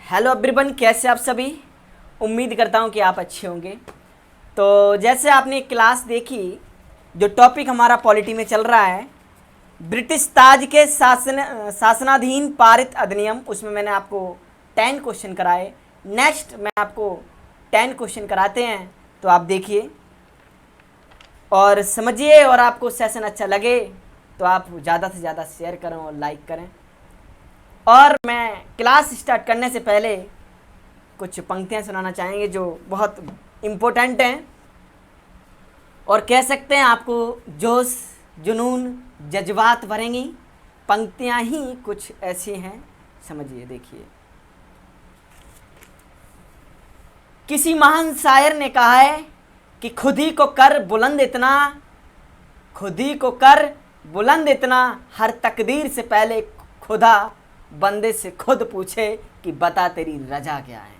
Hello everyone, कैसे आप सभी। उम्मीद करता हूँ कि आप अच्छे होंगे। तो जैसे आपने क्लास देखी, जो टॉपिक हमारा पॉलिटी में चल रहा है, ब्रिटिश ताज के शासनाधीन पारित अधिनियम, उसमें मैंने आपको 10 क्वेश्चन कराए। नेक्स्ट मैं आपको 10 क्वेश्चन कराते हैं, तो आप देखिए और समझिए, और आपको सेशन अच्छा लगे तो आप ज़्यादा से ज़्यादा शेयर करें और लाइक करें। और मैं क्लास स्टार्ट करने से पहले कुछ पंक्तियां सुनाना चाहेंगे जो बहुत इम्पोर्टेंट हैं, और कह सकते हैं आपको जोश जुनून जज्बात भरेंगी। पंक्तियां ही कुछ ऐसी हैं, समझिए। देखिए, किसी महान शायर ने कहा है कि खुद ही को कर बुलंद इतना, खुद ही को कर बुलंद इतना, हर तकदीर से पहले खुदा बंदे से खुद पूछे कि बता तेरी रजा क्या है।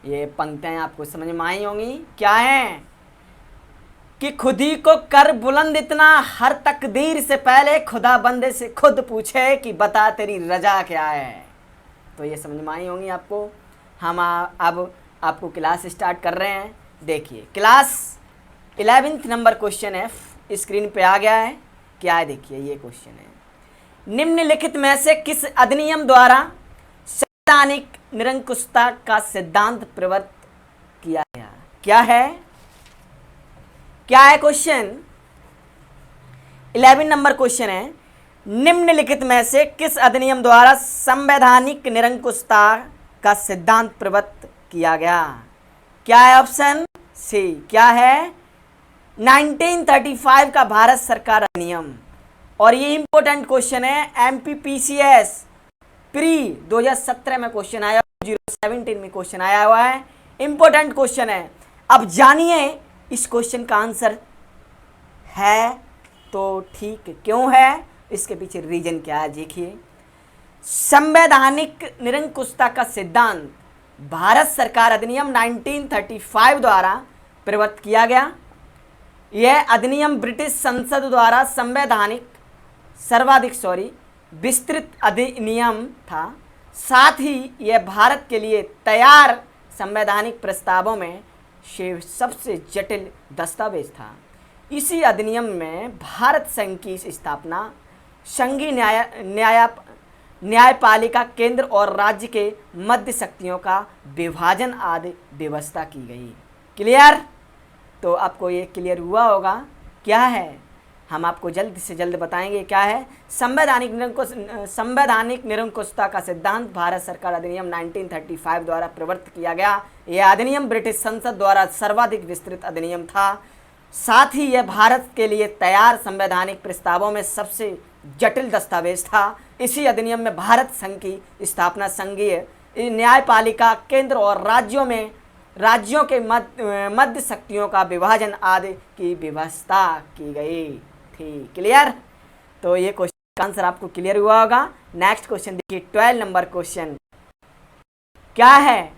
ये पंक्तियां आपको समझ में आई होंगी। क्या है कि खुद ही को कर बुलंद इतना, हर तकदीर से पहले खुदा बंदे से खुद पूछे कि बता तेरी रजा क्या है। तो ये समझ में आई होंगी आपको। हम अब आपको क्लास स्टार्ट कर रहे हैं। देखिए, क्लास 11th नंबर क्वेश्चन है, स्क्रीन पे आ गया है। क्या है, देखिए ये क्वेश्चन है, निम्नलिखित में से किस अधिनियम द्वारा संवैधानिक निरंकुशता का सिद्धांत प्रवर्तित किया गया। क्या है, क्या है क्वेश्चन। 11 नंबर क्वेश्चन है, निम्नलिखित में से किस अधिनियम द्वारा संवैधानिक निरंकुशता का सिद्धांत प्रवर्तित किया गया। क्या है, ऑप्शन सी। क्या है, 1935 का भारत सरकार अधिनियम। और ये इंपॉर्टेंट क्वेश्चन है, MPPCS प्री 2017 में क्वेश्चन आया, 2017 में क्वेश्चन आया हुआ है। इंपॉर्टेंट क्वेश्चन है। अब जानिए इस क्वेश्चन का आंसर है तो ठीक क्यों है, इसके पीछे रीजन क्या है। देखिए, संवैधानिक निरंकुशता का सिद्धांत भारत सरकार अधिनियम 1935 द्वारा प्रवर्तित किया गया। यह अधिनियम ब्रिटिश संसद द्वारा सर्वाधिक विस्तृत अधिनियम था। साथ ही यह भारत के लिए तैयार संवैधानिक प्रस्तावों में से सबसे जटिल दस्तावेज था। इसी अधिनियम में भारत संघ की स्थापना, संघीय न्यायपालिका, केंद्र और राज्य के मध्य शक्तियों का विभाजन आदि व्यवस्था की गई। क्लियर। तो आपको ये क्लियर हुआ होगा। क्या है, हम आपको जल्द से जल्द बताएंगे। क्या है, संवैधानिक निरंकुशता का सिद्धांत भारत सरकार अधिनियम 1935 द्वारा प्रवर्तित किया गया। यह अधिनियम ब्रिटिश संसद द्वारा सर्वाधिक विस्तृत अधिनियम था। साथ ही यह भारत के लिए तैयार संवैधानिक प्रस्तावों में सबसे जटिल दस्तावेज था। इसी अधिनियम में भारत संघ की स्थापना, संघीय न्यायपालिका, केंद्र और राज्यों के मध्य शक्तियों का विभाजन आदि की व्यवस्था की गई थी। क्लियर। तो ये क्वेश्चन का आंसर आपको क्लियर हुआ होगा। नेक्स्ट क्वेश्चन देखिए, 12 नंबर क्वेश्चन। क्या है,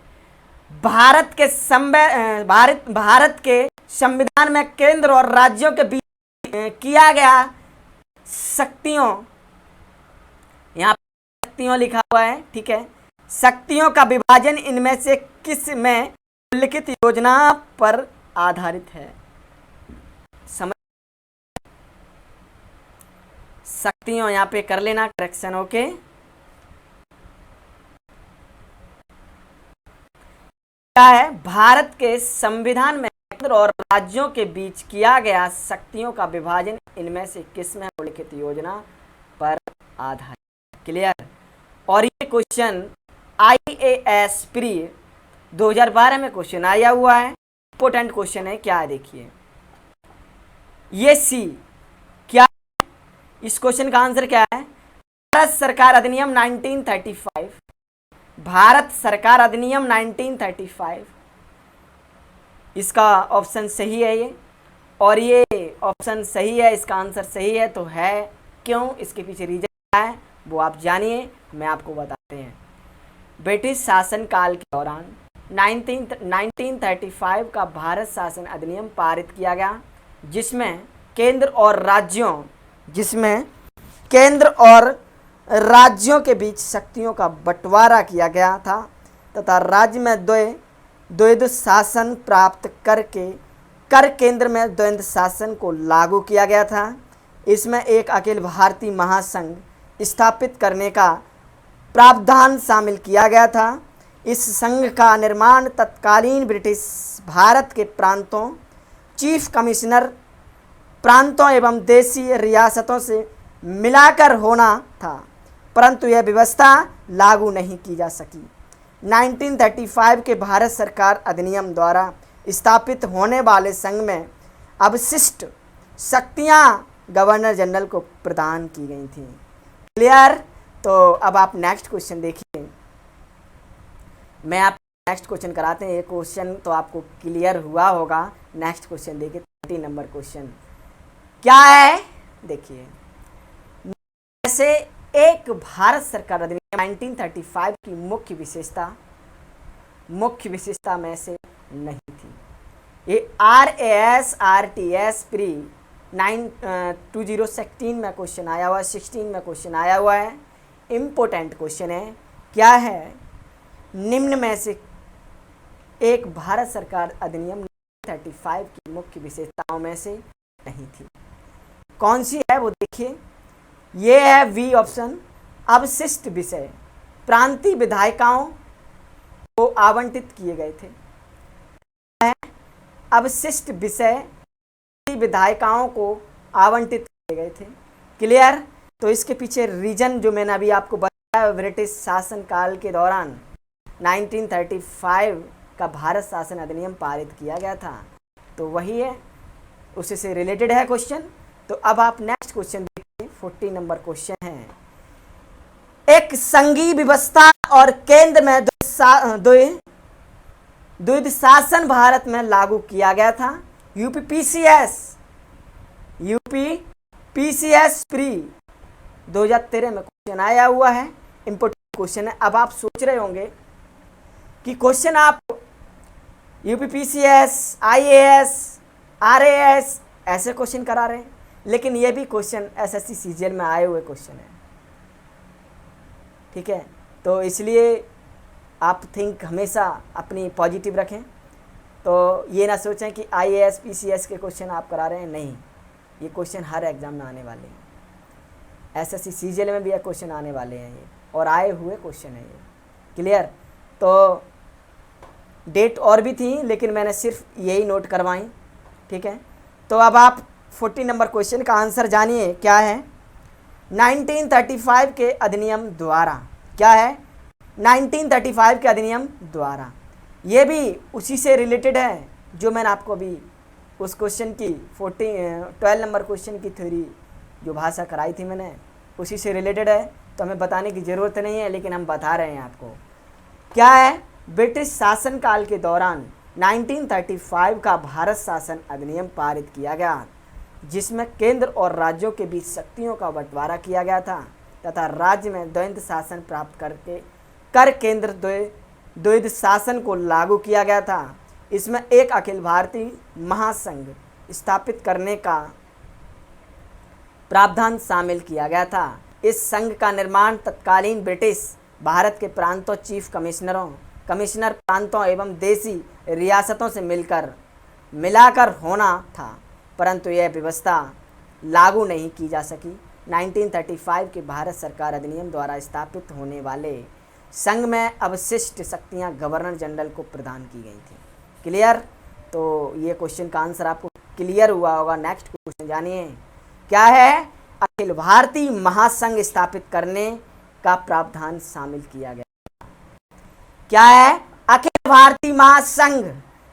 भारत के संविधान में केंद्र और राज्यों के बीच किया गया शक्तियों, यहाँ शक्तियों लिखा हुआ है, ठीक है, शक्तियों का विभाजन इनमें से किस में लिखित योजना पर आधारित है। समझ, शक्तियों यहाँ पे कर लेना करेक्शन। ओके, क्या है, भारत के संविधान में केंद्र और राज्यों के बीच किया गया शक्तियों का विभाजन इनमें से किस में लिखित योजना पर आधारित। क्लियर। और ये क्वेश्चन IAS प्री 2012 में क्वेश्चन आया हुआ है। इंपोर्टेंट क्वेश्चन है। क्या है, देखिए ये सी। क्या, इस क्वेश्चन का आंसर क्या है, भारत सरकार अधिनियम 1935, भारत सरकार अधिनियम 1935, इसका ऑप्शन सही है ये, और ये ऑप्शन सही है, इसका आंसर सही है। तो है क्यों, इसके पीछे रीजन क्या है वो आप जानिए, मैं आपको बताते हैं। ब्रिटिश शासन काल के दौरान 1935 का भारत शासन अधिनियम पारित किया गया, जिसमें केंद्र और राज्यों के बीच शक्तियों का बंटवारा किया गया था तथा राज्य में द्वैध शासन प्राप्त करके कर केंद्र में द्वैध शासन को लागू किया गया था। इसमें एक अखिल भारतीय महासंघ स्थापित करने का प्रावधान शामिल किया गया था। इस संघ का निर्माण तत्कालीन ब्रिटिश भारत के प्रांतों, चीफ कमिश्नर प्रांतों एवं देशी रियासतों से मिलाकर होना था, परंतु यह व्यवस्था लागू नहीं की जा सकी। 1935 के भारत सरकार अधिनियम द्वारा स्थापित होने वाले संघ में अवशिष्ट शक्तियां गवर्नर जनरल को प्रदान की गई थी। क्लियर? तो अब आप नेक्स्ट क्वेश्चन देखिए। मैं आप नेक्स्ट क्वेश्चन कराते हैं। ये क्वेश्चन तो आपको क्लियर हुआ होगा। नेक्स्ट क्वेश्चन देखिए, 30 नंबर क्वेश्चन क्या है देखिए। ऐसे एक भारत सरकार अधिनियम 1935 की मुख्य विशेषता में से नहीं थी। ये RAS RTS प्री 2016 में क्वेश्चन आया हुआ है, 16 में क्वेश्चन आया हुआ है। इम्पोर्टेंट क्वेश्चन है। क्या है? निम्न में से एक भारत सरकार अधिनियम 1935 की मुख्य विशेषताओं में से नहीं थी। कौन सी है वो देखिए। ये है V ऑप्शन। अवशिष्ट विषय प्रांतीय विधायिकाओं को आवंटित किए गए थे। अवशिष्ट विषय विधायिकाओं को आवंटित किए गए थे। क्लियर? तो इसके पीछे रीजन जो मैंने अभी आपको बताया, ब्रिटिश शासन काल के दौरान 1935 का भारत शासन अधिनियम पारित किया गया था, तो वही है, उसी से रिलेटेड है क्वेश्चन। तो अब आप नेक्स्ट क्वेश्चन देखिए, 40 नंबर क्वेश्चन है। एक संघीय व्यवस्था और केंद्र में द्वैध शासन भारत में लागू किया गया था। यूपीपीसीएस प्री 2013 में क्वेश्चन आया हुआ है। इंपोर्टेंट क्वेश्चन है। अब आप सोच रहे होंगे कि क्वेश्चन आप यूपीपीसीएस, IAS, RAS ऐसे क्वेश्चन करा रहे हैं, लेकिन ये भी क्वेश्चन SSC CGL में आए हुए क्वेश्चन है। ठीक है, तो इसलिए आप थिंक हमेशा अपनी पॉजिटिव रखें। तो ये ना सोचें कि IAS PCS के क्वेश्चन आप करा रहे हैं, नहीं, ये क्वेश्चन हर एग्जाम में आने वाले हैं। SSC CGL में भी ये क्वेश्चन आने वाले हैं, ये और आए हुए क्वेश्चन है ये। क्लियर? तो डेट और भी थी, लेकिन मैंने सिर्फ यही नोट करवाई। ठीक है, तो अब आप 40 नंबर क्वेश्चन का आंसर जानिए क्या है। 1935 के अधिनियम द्वारा, क्या है? 1935 के अधिनियम द्वारा, ये भी उसी से रिलेटेड है जो मैंने आपको अभी उस क्वेश्चन की 12 नंबर क्वेश्चन की थ्योरी जो भाषा कराई थी मैंने, उसी से रिलेटेड है। तो हमें बताने की ज़रूरत नहीं है, लेकिन हम बता रहे हैं आपको। क्या है? ब्रिटिश शासनकाल के दौरान 1935 का भारत शासन अधिनियम पारित किया गया, जिसमें केंद्र और राज्यों के बीच शक्तियों का बंटवारा किया गया था तथा राज्य में द्वैध शासन प्राप्त करके कर केंद्र द्वैध शासन को लागू किया गया था। इसमें एक अखिल भारतीय महासंघ स्थापित करने का प्रावधान शामिल किया गया था। इस संघ का निर्माण तत्कालीन ब्रिटिश भारत के प्रांतों, चीफ कमिश्नर प्रांतों एवं देशी रियासतों से मिलाकर होना था, परंतु यह व्यवस्था लागू नहीं की जा सकी। 1935 के भारत सरकार अधिनियम द्वारा स्थापित होने वाले संघ में अवशिष्ट शक्तियां गवर्नर जनरल को प्रदान की गई थी। क्लियर? तो ये क्वेश्चन का आंसर आपको क्लियर हुआ होगा। नेक्स्ट क्वेश्चन जानिए क्या है। अखिल भारतीय महासंघ स्थापित करने का प्रावधान शामिल किया गया। क्या है? अखिल भारतीय महासंघ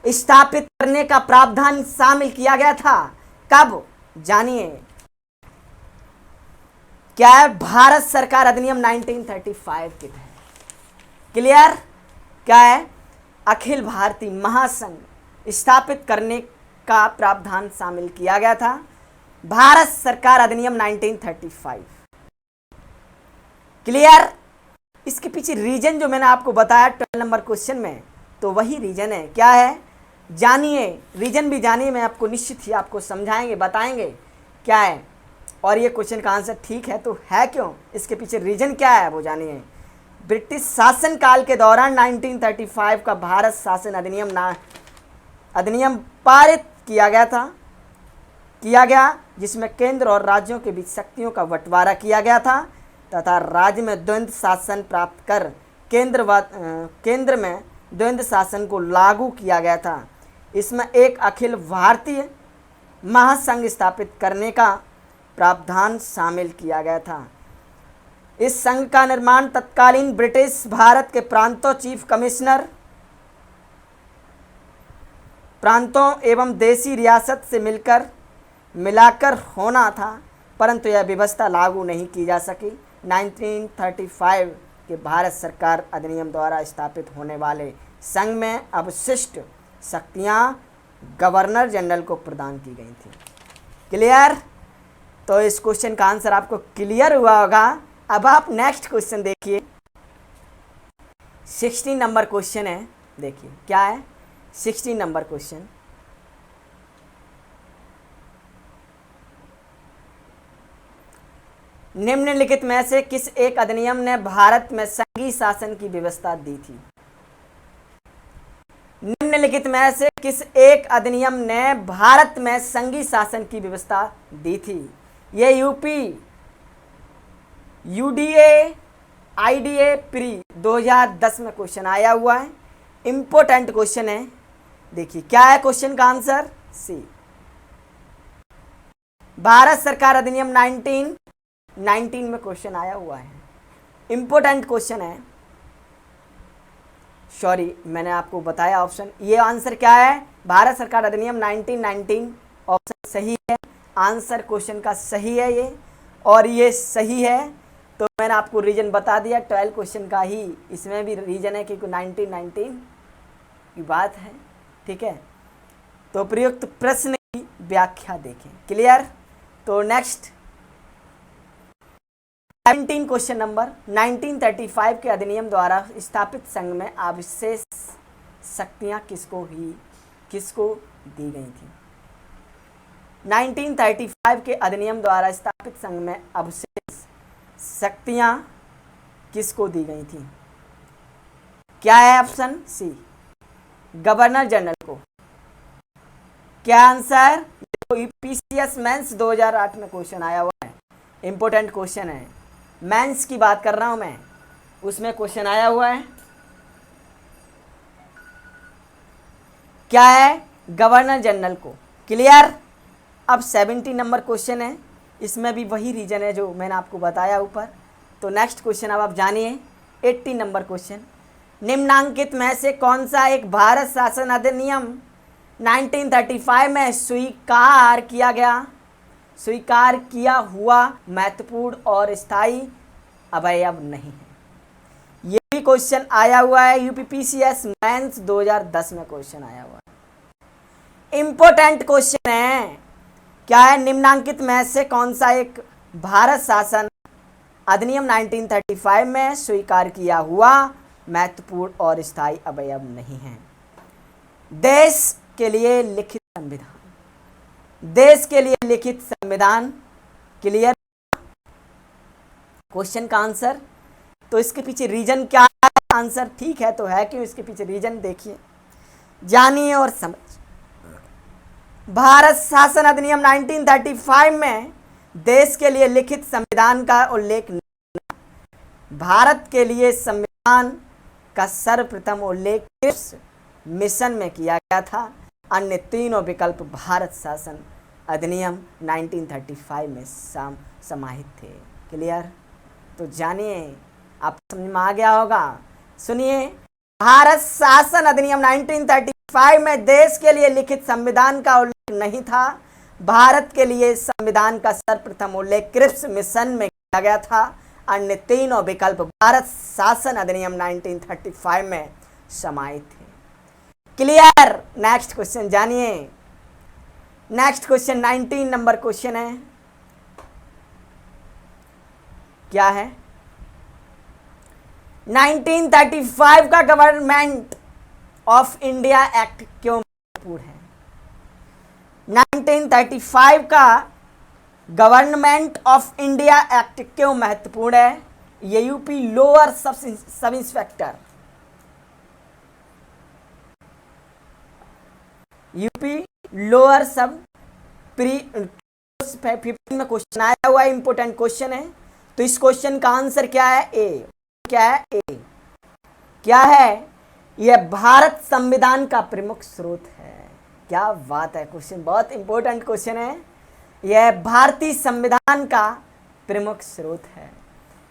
स्थापित करने का प्रावधान शामिल किया गया था। कब? जानिए क्या है। भारत सरकार अधिनियम 1935 के तहत। क्लियर? क्या है? अखिल भारतीय महासंघ स्थापित करने का प्रावधान शामिल किया गया था। भारत सरकार अधिनियम 1935। क्लियर? इसके पीछे रीजन जो मैंने आपको बताया 12 नंबर क्वेश्चन में, तो वही रीजन है। क्या है? जानिए, रीजन भी जानिए, मैं आपको निश्चित ही आपको समझाएंगे, बताएंगे क्या है। और ये क्वेश्चन का आंसर ठीक है तो है क्यों, इसके पीछे रीजन क्या है वो जानिए। ब्रिटिश शासन काल के दौरान 1935 का भारत शासन अधिनियम पारित किया गया जिसमें केंद्र और राज्यों के बीच शक्तियों का बंटवारा किया गया था तथा राज्य में द्वंद्व शासन प्राप्त कर केंद्र में द्वंद्व शासन को लागू किया गया था। इसमें एक अखिल भारतीय महासंघ स्थापित करने का प्रावधान शामिल किया गया था। इस संघ का निर्माण तत्कालीन ब्रिटिश भारत के प्रांतों एवं देशी रियासत से मिलाकर होना था, परंतु यह व्यवस्था लागू नहीं की जा सकी। 1935 के भारत सरकार अधिनियम द्वारा स्थापित होने वाले संघ में अवशिष्ट शक्तियां गवर्नर जनरल को प्रदान की गई थी। क्लियर? तो इस क्वेश्चन का आंसर आपको क्लियर हुआ होगा। अब आप नेक्स्ट क्वेश्चन देखिए, 16 नंबर क्वेश्चन है। देखिए क्या है 16 नंबर क्वेश्चन। निम्नलिखित में से किस एक अधिनियम ने भारत में संघीय शासन की व्यवस्था दी थी? निम्नलिखित में से किस एक अधिनियम ने भारत में संघीय शासन की व्यवस्था दी थी? ये यूपी यूडीए आईडीए प्री 2010 में क्वेश्चन आया हुआ है, इंपॉर्टेंट क्वेश्चन है। देखिए क्या है क्वेश्चन का आंसर, सी। भारत सरकार अधिनियम 1919 में क्वेश्चन आया हुआ है, इंपॉर्टेंट क्वेश्चन है। सॉरी मैंने आपको बताया ऑप्शन, ये आंसर क्या है, भारत सरकार अधिनियम 1919 ऑप्शन सही है, आंसर क्वेश्चन का सही है ये, और ये सही है। तो मैंने आपको रीजन बता दिया, 12 क्वेश्चन का ही इसमें भी रीजन है क्योंकि 1919 की बात है, ठीक है। तो प्रयुक्त प्रश्न की व्याख्या देखें। क्लियर? तो नेक्स्ट 17 क्वेश्चन नंबर, 1935 के अधिनियम द्वारा स्थापित संघ में अविशेष शक्तियां किसको दी गई थी? 1935 के अधिनियम द्वारा स्थापित संघ में अविशेष शक्तियां किसको दी गई थी? क्या है ऑप्शन सी, गवर्नर जनरल को। क्या आंसर? यूपीसीएस मेंस 2008 में क्वेश्चन आया हुआ है, इंपॉर्टेंट क्वेश्चन है, मेंस की बात कर रहा हूं मैं, उसमें क्वेश्चन आया हुआ है। क्या है? गवर्नर जनरल को। क्लियर? अब 17 नंबर क्वेश्चन है, इसमें भी वही रीजन है जो मैंने आपको बताया ऊपर। तो नेक्स्ट क्वेश्चन अब आप जानिए, 18 नंबर क्वेश्चन। निम्नांकित में से कौन सा एक भारत शासन अधिनियम 1935 में स्वीकार किया हुआ महत्वपूर्ण और स्थायी अवयव नहीं है? ये भी क्वेश्चन आया हुआ है, यूपीपीसीएस मेंस 2010 में क्वेश्चन आया हुआ है, इंपॉर्टेंट क्वेश्चन है। क्या है? निम्नांकित में से कौन सा एक भारत शासन अधिनियम 1935 में स्वीकार किया हुआ महत्वपूर्ण और स्थायी अवयव नहीं है? देश के लिए लिखित संविधान। क्लियर? क्वेश्चन का आंसर, तो इसके पीछे रीजन क्या है? आंसर ठीक है तो है क्यों, इसके पीछे रीजन देखिए, जानिए और समझ। भारत शासन अधिनियम 1935 में देश के लिए लिखित संविधान का उल्लेख नहीं। भारत के लिए संविधान का सर्वप्रथम उल्लेख क्रिप्स मिशन में किया गया था। अन्य तीनों विकल्प भारत शासन अधिनियम 1935 में समाहित थे। क्लियर? तो जानिए, आप समझ में आ गया होगा। सुनिए, भारत शासन अधिनियम 1935 में देश के लिए लिखित संविधान का उल्लेख नहीं था। भारत के लिए संविधान का सर्वप्रथम उल्लेख क्रिप्स मिशन में किया गया था। अन्य तीनों विकल्प भारत शासन अधिनियम 1935 में समाहित थे। क्लियर? नेक्स्ट क्वेश्चन जानिए। नेक्स्ट क्वेश्चन 19 नंबर क्वेश्चन है। क्या है? 1935 का गवर्नमेंट ऑफ इंडिया एक्ट क्यों महत्वपूर्ण है? 1935 का गवर्नमेंट ऑफ इंडिया एक्ट क्यों महत्वपूर्ण है? ये UP lower sub inspector, UP lower सब प्री 15 में क्वेश्चन आया हुआ है, इंपोर्टेंट क्वेश्चन है। तो इस क्वेश्चन का आंसर क्या है? ए। क्या है? ए। क्या है? यह भारत संविधान का प्रमुख स्रोत है। क्या बात है, क्वेश्चन बहुत इंपॉर्टेंट क्वेश्चन है। यह भारतीय संविधान का प्रमुख स्रोत है।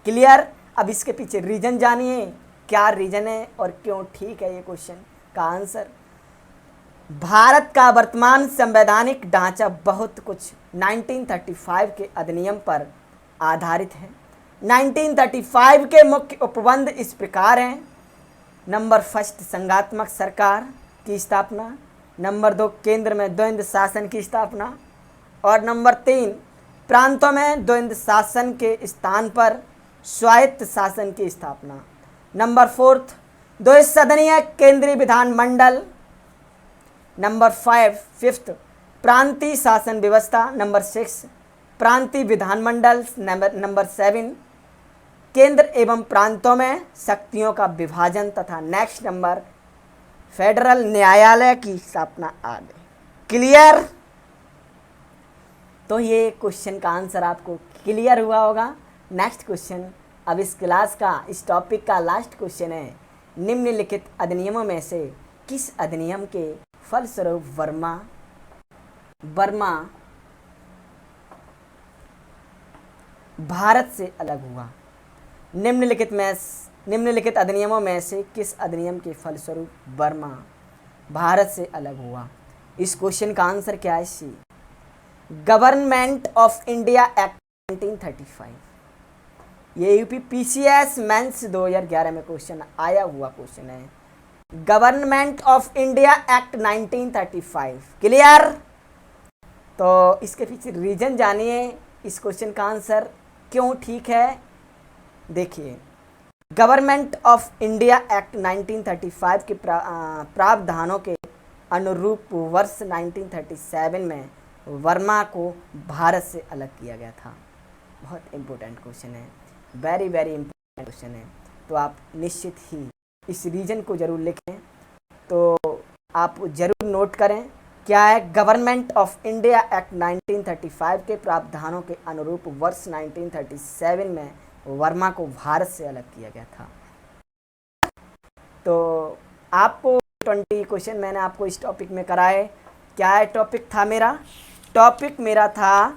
क्लियर? अब इसके पीछे रीजन जानिए, क्या रीजन है और क्यों ठीक है ये क्वेश्चन का आंसर। भारत का वर्तमान संवैधानिक ढांचा बहुत कुछ 1935 के अधिनियम पर आधारित है। 1935 के मुख्य उपबंध इस प्रकार हैं। नंबर 1 संघात्मक सरकार की स्थापना, नंबर 2 केंद्र में द्वंद्व शासन की स्थापना, और नंबर 3 प्रांतों में द्वंद्व शासन के स्थान पर स्वायत्त शासन की स्थापना, नंबर 4 द्विसदनीय केंद्रीय विधानमंडल, नंबर 5 प्रांतीय शासन व्यवस्था, नंबर 6 प्रांतीय विधानमंडल, नंबर 7 केंद्र एवं प्रांतों में शक्तियों का विभाजन, तथा नेक्स्ट नंबर फेडरल न्यायालय की स्थापना आदि। क्लियर? तो ये क्वेश्चन का आंसर आपको क्लियर हुआ होगा। नेक्स्ट क्वेश्चन, अब इस क्लास का, इस टॉपिक का लास्ट क्वेश्चन है, निम्नलिखित अधिनियमों में से किस अधिनियम के फलस्वरूप बर्मा भारत से अलग हुआ? निम्नलिखित अधिनियमों में से किस अधिनियम के फलस्वरूप बर्मा भारत से अलग हुआ? इस क्वेश्चन का आंसर क्या है? सी, गवर्नमेंट ऑफ इंडिया एक्ट 1935। ये यूपी पीसीएस मेंस 2011 में क्वेश्चन आया हुआ क्वेश्चन है, government of India act 1935। Clear? तो इसके पीछे रीजन जानिए, इस क्वेश्चन का आंसर क्यों ठीक है। देखिए, गवर्नमेंट ऑफ इंडिया एक्ट 1935 के प्रावधानों के अनुरूप वर्ष 1937 में वर्मा को भारत से अलग किया गया था। बहुत इंपॉर्टेंट क्वेश्चन है, वेरी वेरी इंपॉर्टेंट क्वेश्चन है। तो आप निश्चित ही इस रीजन को जरूर लिखें, तो आप जरूर नोट करें। क्या है? गवर्नमेंट ऑफ इंडिया एक्ट 1935 के प्रावधानों के अनुरूप वर्ष 1937 में वर्मा को भारत से अलग किया गया था। तो आपको 20 क्वेश्चन मैंने आपको इस टॉपिक में कराए। क्या है टॉपिक था मेरा? टॉपिक मेरा था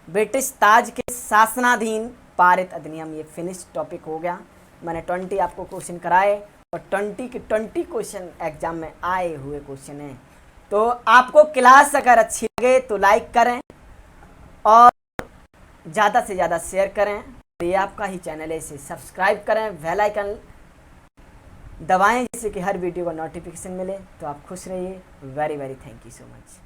ब्रिटिश ताज के शासनाधीन पारित अधिनियम। ये फिनिश टॉपिक हो गया। मैंने 20 आपको क्वेश्चन कराए और 20 के 20 क्वेश्चन एग्जाम में आए हुए क्वेश्चन हैं। तो आपको क्लास अगर अच्छी लगे तो लाइक करें और ज़्यादा से ज़्यादा शेयर करें। ये आपका ही चैनल है, इसे सब्सक्राइब करें, बेल आइकन दबाएं जिससे कि हर वीडियो का नोटिफिकेशन मिले। तो आप खुश रहिए। Very very thank you so much.